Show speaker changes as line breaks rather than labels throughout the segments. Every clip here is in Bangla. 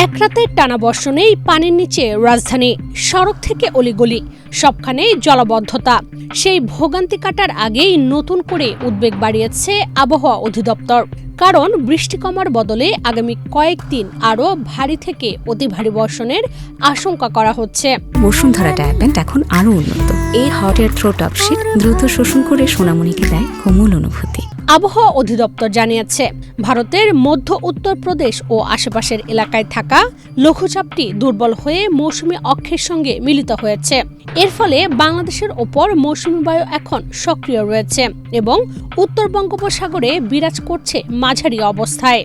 এক রাতের টানা বর্ষণেই পানির নিচে রাজধানী, সড়ক থেকে অলিগলি সবখানেই জলাবদ্ধতা। সেই ভোগান্তি কাটার আগেই নতুন করে উদ্বেগ বাড়িয়েছে আবহাওয়া অধিদপ্তর। কারণ বৃষ্টি কমার বদলে আগামী কয়েকদিন আরও ভারী থেকে অতি ভারী বর্ষণের আশঙ্কা করা হচ্ছে।
বসুন্ধরা ডায়াপেন্ট এখন আরও উন্নত। এই hot air through top sheet দ্রুত শোষণ করে সোনামণিকে দেয় কোমল অনুভূতি।
আবহাওয়া অধিদপ্তর জানিয়েছে, ভারতের মধ্য উত্তরপ্রদেশ ও আশেপাশের এলাকায় থাকা লঘুচাপটি দুর্বল হয়ে মৌসুমী অক্ষের সঙ্গে মিলিত হয়েছে। এর ফলে বাংলাদেশের ওপর মৌসুমী বায়ু এখন সক্রিয় রয়েছে এবং উত্তর বঙ্গোপসাগরে বিরাজ করছে মাঝারি অবস্থায়।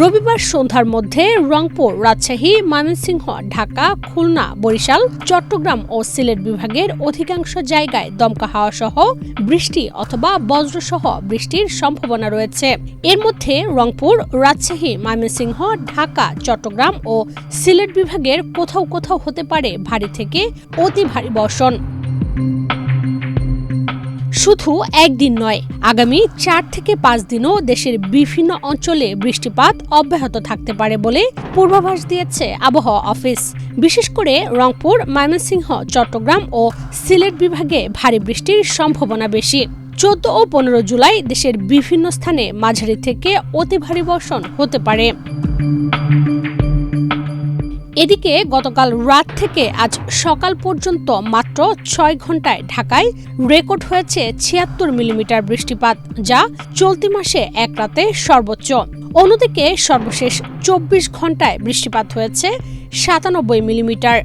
রবিবার সন্ধ্যার মধ্যে রংপুর, রাজশাহী, ময়মনসিংহ, ঢাকা, খুলনা, বরিশাল, চট্টগ্রাম ও সিলেট বিভাগের অধিকাংশ জায়গায় দমকা হাওয়া সহ বৃষ্টি অথবা বজ্রসহ বৃষ্টির সম্ভাবনা রয়েছে। এর মধ্যে রংপুর, রাজশাহী, ময়মনসিংহ, ঢাকা, চট্টগ্রাম ও সিলেট বিভাগের কোথাও কোথাও হতে পারে ভারী থেকে অতি ভারী বর্ষণ। শুধু একদিন নয়, আগামী 4 থেকে 5 দিনও দেশের বিভিন্ন অঞ্চলে বৃষ্টিপাত অব্যাহত থাকতে পারে বলে পূর্বাভাস দিয়েছে আবহাওয়া অফিস। বিশেষ করে রংপুর, ময়মনসিংহ, চট্টগ্রাম ও সিলেট বিভাগে ভারী বৃষ্টির সম্ভাবনা বেশি। 14 ও 15 জুলাই দেশের বিভিন্ন স্থানে মাঝারি থেকে অতি ভারী বর্ষণ হতে পারে। এদিকে গতকাল রাত থেকে আজ সকাল পর্যন্ত মাত্র 6 ঘন্টায় ঢাকায় রেকর্ড হয়েছে 76 মিলিমিটার বৃষ্টিপাত, যা চলতি মাসে এক রাতে সর্বোচ্চ। অন্যদিকে সর্বশেষ 24 ঘন্টায় বৃষ্টিপাত হয়েছে 97 মিলিমিটার।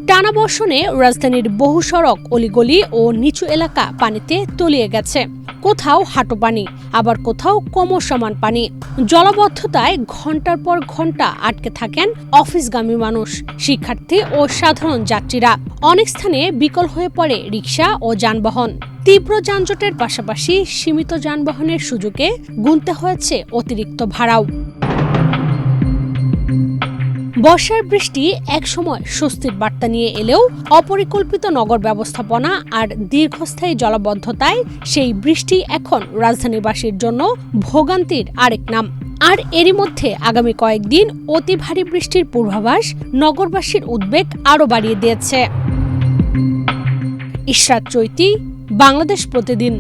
টানা বর্ষণে রাজধানীর বহু সড়ক, অলিগলি ও নিচু এলাকা পানিতে তলিয়ে গেছে। কোথাও হাঁটু পানি, আবার কোথাও কোমর সমান পানি। জলাবদ্ধতায় ঘন্টার পর ঘন্টা আটকে থাকেন অফিসগামী মানুষ, শিক্ষার্থী ও সাধারণ যাত্রীরা। অনেক স্থানে বিকল হয়ে পড়ে রিকশা ও যানবাহন। তীব্র যানজটের পাশাপাশি সীমিত যানবাহনের সুযোগে গুনতে হয়েছে অতিরিক্ত ভাড়াও। বর্ষার বৃষ্টি একসময় স্বস্তির বার্তা নিয়ে এলেও অপরিকল্পিত নগর ব্যবস্থাপনা আর দীর্ঘস্থায়ী জলাবদ্ধতায় সেই বৃষ্টি এখন রাজধানীবাসীর জন্য ভোগান্তির আরেক নাম। আর এরই মধ্যে আগামী কয়েকদিন অতি ভারী বৃষ্টির পূর্বাভাস নগরবাসীর উদ্বেগ আরও বাড়িয়ে দিয়েছে। ইশরাত চৈতি, বাংলাদেশ প্রতিদিন।